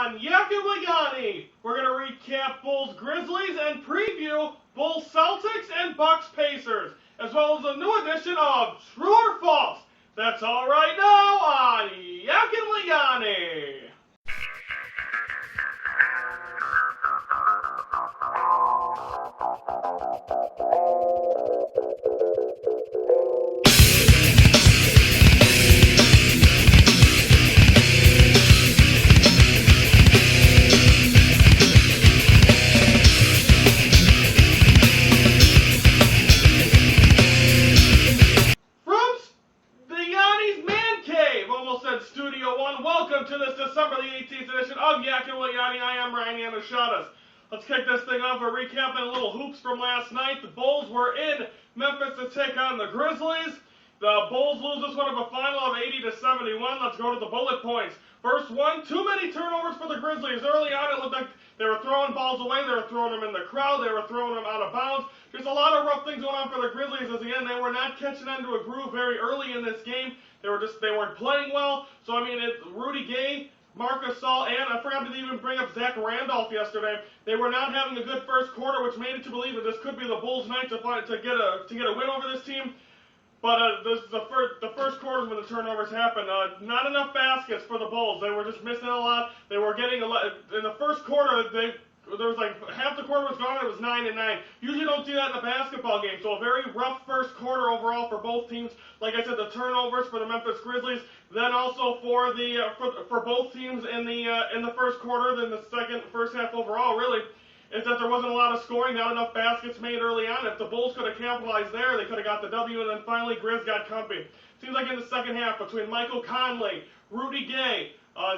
on Yackin Wit Yoni. We're going to recap Bulls Grizzlies and preview Bulls Celtics and Bucks Pacers, as well as a new edition of True or False. That's all right now on Yackin Wit Yoni. Studio One, welcome to this December the 18th edition of Yackin Wit Yoni. I am Ryan Yanoshadas. Let's kick this thing off by recapping a little hoops from last night. The Bulls were in Memphis to take on the Grizzlies. The Bulls lose this one of a final of 80-71. Let's go to the bullet points. First one, too many turnovers for the Grizzlies. Early on, it looked like they were throwing balls away. They were throwing them in the crowd. They were throwing them out of bounds. There's a lot of rough things going on for the Grizzlies as again, they were not catching onto a groove very early in this game. They weren't playing well. So, I mean, Rudy Gay, Marc Gasol, and I forgot to even bring up Zach Randolph yesterday. They were not having a good first quarter, which made it to believe that this could be the Bulls' night to get a win over this team. But this is the first quarter when the turnovers happened. Not enough baskets for the Bulls. They were just missing a lot. They were getting a lot. In the first quarter, there was like half the quarter was gone. It was 9-9. Usually don't see that in a basketball game. So a very rough first quarter overall for both teams. Like I said, the turnovers for the Memphis Grizzlies. Then also for both teams in the first quarter. Then the first half overall really. Is that there wasn't a lot of scoring, not enough baskets made early on. If the Bulls could have capitalized there, they could have got the W, and then finally Grizz got comfy. Seems like in the second half, between Michael Conley, Rudy Gay,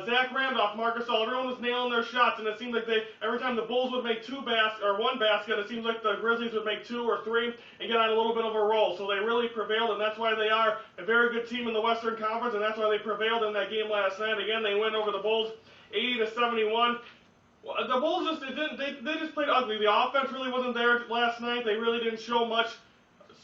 Zach Randolph, Marc Gasol, everyone was nailing their shots, and it seemed like every time the Bulls would make one basket, it seems like the Grizzlies would make two or three and get on a little bit of a roll. So they really prevailed, and that's why they are a very good team in the Western Conference, and that's why they prevailed in that game last night. Again, they win over the Bulls 80-71. The Bulls they just played ugly. The offense really wasn't there last night. They really didn't show much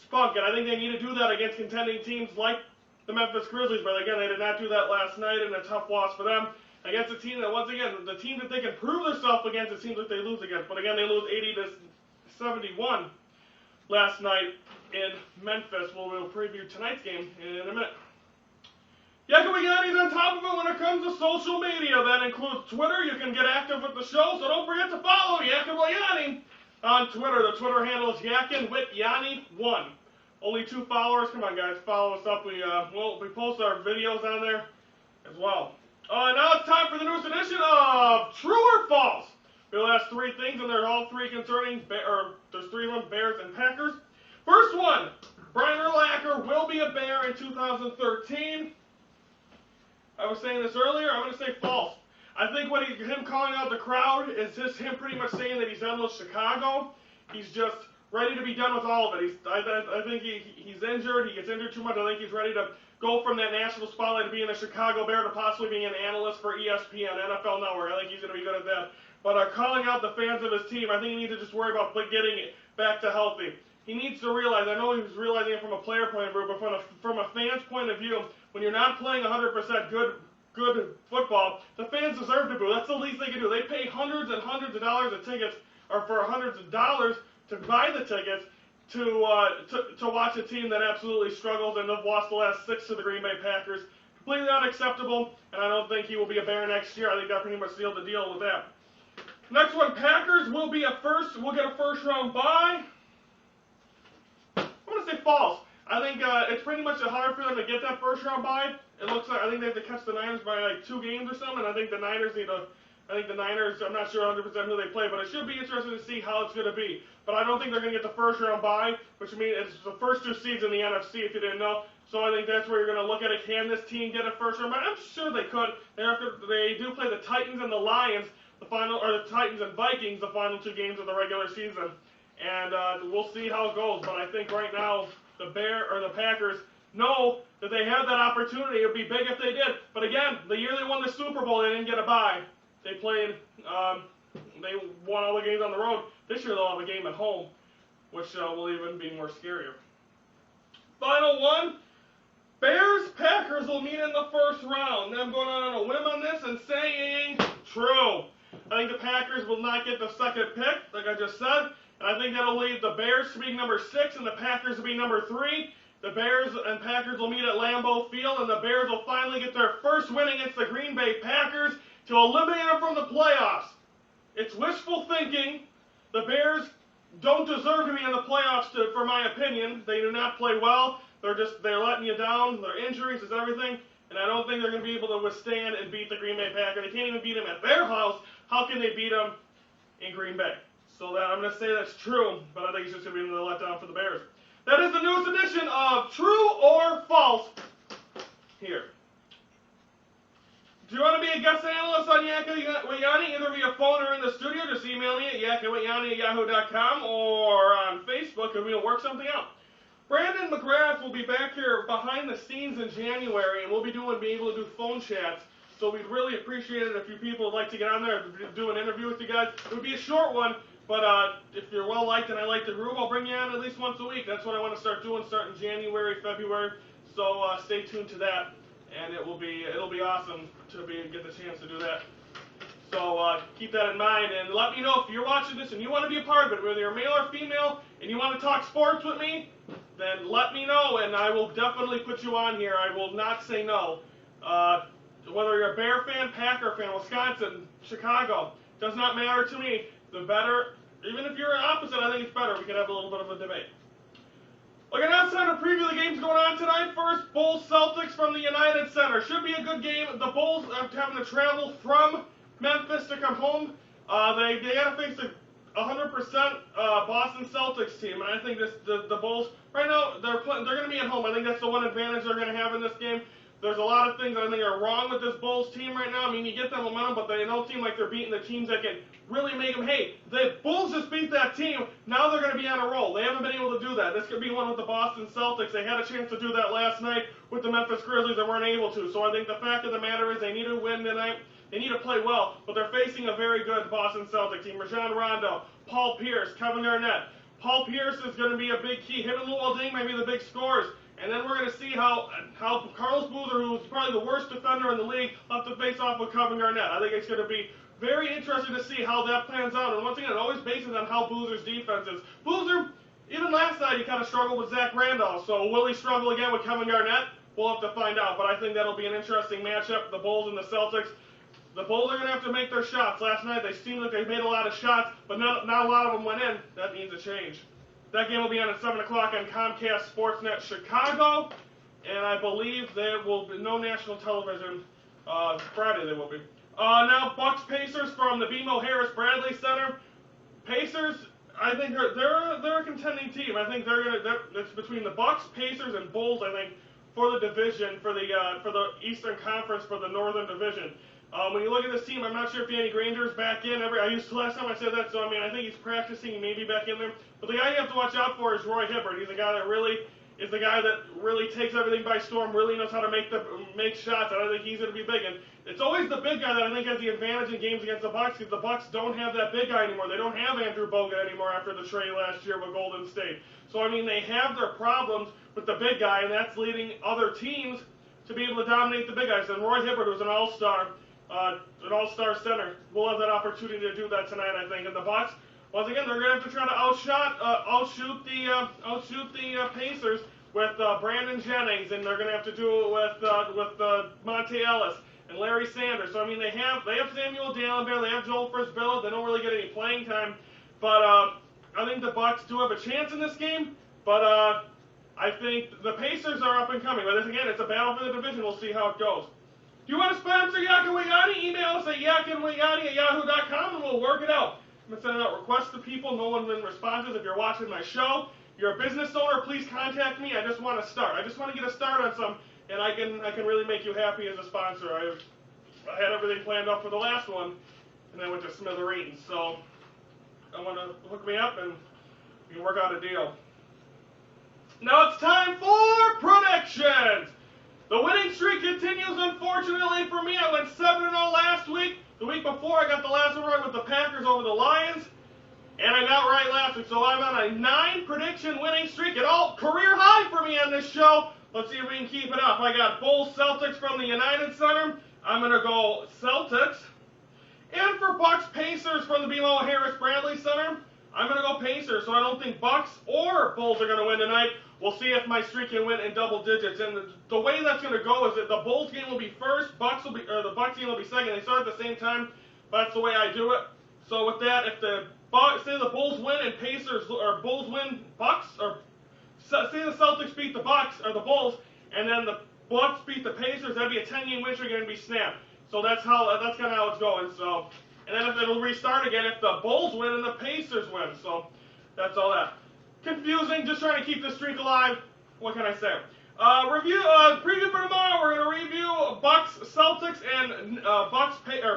spunk, and I think they need to do that against contending teams like the Memphis Grizzlies. But again, they did not do that last night, and a tough loss for them against a team that, once again, the team that they can prove themselves against, it seems like they lose against. But again, they lose 80-71 last night in Memphis. We'll preview tonight's game in a minute. Yackin Wit Yoni's on top of it when it comes to social media. That includes Twitter. You can get active with the show, so don't forget to follow Yackin Wit Yoni on Twitter. The Twitter handle is Yackin Wit Yoni 1. Only 2 followers. Come on, guys, follow us up. We post our videos on there as well. Now it's time for the newest edition of True or False. We'll ask 3 things, and they're all 3 concerning, there's 3 of them, Bears and Packers. First one, Brian Urlacher will be a Bear in 2013. I was saying this earlier, I'm going to say false. I think him calling out the crowd is just him pretty much saying that he's done with Chicago. He's just ready to be done with all of it. I think he's injured. He gets injured too much. I think he's ready to go from that national spotlight to being a Chicago Bear to possibly being an analyst for ESPN, NFL Network. I think he's going to be good at that. But calling out the fans of his team, I think he needs to just worry about getting it back to healthy. He needs to realize, I know he was realizing it from a player point of view, but from a fan's point of view, when you're not playing 100% good football, the fans deserve to boo. That's the least they can do. They pay hundreds and hundreds of dollars of tickets, or for hundreds of dollars to buy the tickets to watch a team that absolutely struggles and have lost the last 6 to the Green Bay Packers. Completely unacceptable, and I don't think he will be a Bear next year. I think that pretty much sealed the deal with that. Next one, Packers will get a first round bye. I'm going to say false. I think it's pretty much hard for them to get that first round bye. It looks like I think they have to catch the Niners by like 2 games or something. I think the Niners I'm not sure 100% who they play, but it should be interesting to see how it's going to be. But I don't think they're going to get the first round bye, which means it's the first 2 seeds in the NFC if you didn't know. So I think that's where you're going to look at it. Can this team get a first round bye? I'm sure they could. They do play the Titans and the Lions, the Titans and Vikings, the final 2 games of the regular season. And we'll see how it goes. But I think right now the Packers know that they have that opportunity. It would be big if they did. But again, the year they won the Super Bowl, they didn't get a bye. They won all the games on the road. This year they'll have a game at home, which will even be more scarier. Final one, Bears-Packers will meet in the first round. Now I'm going on a whim on this and saying true. think the Packers will not get the second pick, like I just said. And I think that'll leave the Bears to be number 6 and the Packers to be number 3. The Bears and Packers will meet at Lambeau Field, and the Bears will finally get their first win against the Green Bay Packers to eliminate them from the playoffs. It's wishful thinking. The Bears don't deserve to be in the playoffs, for my opinion. They do not play well. They're letting you down. Their injuries is everything. And I don't think they're going to be able to withstand and beat the Green Bay Packers. They can't even beat them at their house. How can they beat them in Green Bay? So I'm going to say that's true, but I think it's just going to be another letdown for the Bears. That is the newest edition of True or False here. Do you want to be a guest analyst on Yackin Wit Yoni, either via phone or in the studio? Just email me at yackinwityoni@yahoo.com or on Facebook, and we'll work something out. Brandon McGrath will be back here behind the scenes in January, and we'll be able to do phone chats. So we'd really appreciate it if you people would like to get on there and do an interview with you guys. It would be a short one, but if you're well liked and I like the groove, I'll bring you on at least once a week. That's what I want to start doing, starting January, February. So stay tuned to that, and it'll be awesome to get the chance to do that. So keep that in mind, and let me know if you're watching this and you want to be a part of it, whether you're male or female, and you want to talk sports with me, then let me know, and I will definitely put you on here. I will not say no. Whether you're a Bear fan, Packer fan, Wisconsin, Chicago, does not matter to me. The better, even if you're opposite, I think it's better. We could have a little bit of a debate. Okay, now it's time to preview the games going on tonight. First, Bulls Celtics from the United Center. Should be a good game. The Bulls are having to travel from Memphis to come home. They got to face a 100% Boston Celtics team, and I think the Bulls right now they're going to be at home. I think that's the one advantage they're going to have in this game. There's a lot of things I think are wrong with this Bulls team right now. I mean, you get that momentum, but they don't seem like they're beating the teams that can really make them. Hey, the Bulls just beat that team. Now they're going to be on a roll. They haven't been able to do that. This could be one with the Boston Celtics. They had a chance to do that last night with the Memphis Grizzlies and weren't able to. So I think the fact of the matter is they need to win tonight. They need to play well, but they're facing a very good Boston Celtics team. Rajon Rondo, Paul Pierce, Kevin Garnett. Paul Pierce is going to be a big key. Him and Luol Deng may be the big scorers. And then we're going to see how Carlos Boozer, who's probably the worst defender in the league, will have to face off with Kevin Garnett. I think it's going to be very interesting to see how that plans out. And once again, it always bases on how Boozer's defense is. Boozer, even last night, he kind of struggled with Zach Randolph. So will he struggle again with Kevin Garnett? We'll have to find out. But I think that'll be an interesting matchup, the Bulls and the Celtics. The Bulls are going to have to make their shots. Last night, they seemed like they made a lot of shots, but not a lot of them went in. That needs a change. That game will be on at 7 o'clock on Comcast Sportsnet Chicago, and I believe there will be no national television. Friday there will be. Now, Bucks Pacers from the BMO Harris Bradley Center. Pacers, I think they're a contending team. I think it's between the Bucks, Pacers, and Bulls. I think for the division, for the Eastern Conference, for the Northern Division. When you look at this team, I'm not sure if Danny Granger's back in. Last time I said that, so I mean, I think he's practicing. He may be back in there. But the guy you have to watch out for is Roy Hibbert. He's the guy that really takes everything by storm. Really knows how to make shots. And I think he's going to be big. And it's always the big guy that I think has the advantage in games against the Bucks, because the Bucks don't have that big guy anymore. They don't have Andrew Bogut anymore after the trade last year with Golden State. So I mean, they have their problems with the big guy, and that's leading other teams to be able to dominate the big guys. And Roy Hibbert was an all-star center. We'll have that opportunity to do that tonight, I think. And the Bucks, once again, they're going to have to try to outshoot the Pacers with Brandon Jennings, and they're going to have to do it with Monte Ellis and Larry Sanders. So I mean, they have Samuel Dallenberg, they have Joel Frisbilla. They don't really get any playing time, but I think the Bucks do have a chance in this game. But I think the Pacers are up and coming. But again, it's a battle for the division. We'll see how it goes. Do you want to sponsor Yackin Wit Yoni? Email us at yackinwityoni@yahoo.com and we'll work it out. I'm sending out requests to people. No one's been responsive. If you're watching my show, you're a business owner, please contact me. I just want to start. I just want to get a start on some, and I can really make you happy as a sponsor. I had everything planned out for the last one, and then went to smithereens. So I want to hook me up, and we can work out a deal. Now it's time for predictions. The winning streak continues, unfortunately for me. I went 7-0 last week. The week before, I got the last one right with the Packers over the Lions. And I got right last week. So I'm on a 9-prediction winning streak. It all career high for me on this show. Let's see if we can keep it up. I got Bulls Celtics from the United Center. I'm going to go Celtics. And for Bucks Pacers, from the BMO Harris Bradley Center. I'm going to go Pacers, so I don't think Bucks or Bulls are going to win tonight. We'll see if my streak can win in double digits. And the way that's going to go is that the Bulls game will be first, the Bucks game will be second. They start at the same time. That's the way I do it. So with that, if say the Bulls win and Pacers, or Bulls win Bucks, or say the Celtics beat the Bucks or the Bulls, and then the Bucks beat the Pacers, that'd be a 10-game win streak and be snapped. So that's kind of how it's going. So, and then if it'll restart again if the Bulls win and the Pacers win. So that's all that. Confusing, just trying to keep this streak alive. What can I say? Preview for tomorrow. We're gonna review Bucks Celtics and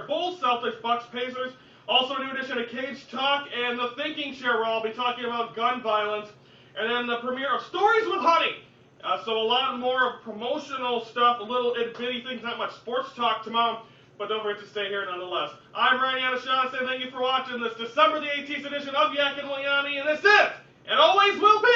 Bulls Celtics Bucks Pacers. Also a new edition of Cage Talk and the Thinking Chair, where I'll be talking about gun violence, and then the premiere of Stories with Honey. So a lot more promotional stuff, a little bitty things, not much sports talk tomorrow. But don't forget to stay here nonetheless. I'm Ryan Yanashana saying thank you for watching this December the 18th edition of Yackin Wit Yoni, and this is, and always will be,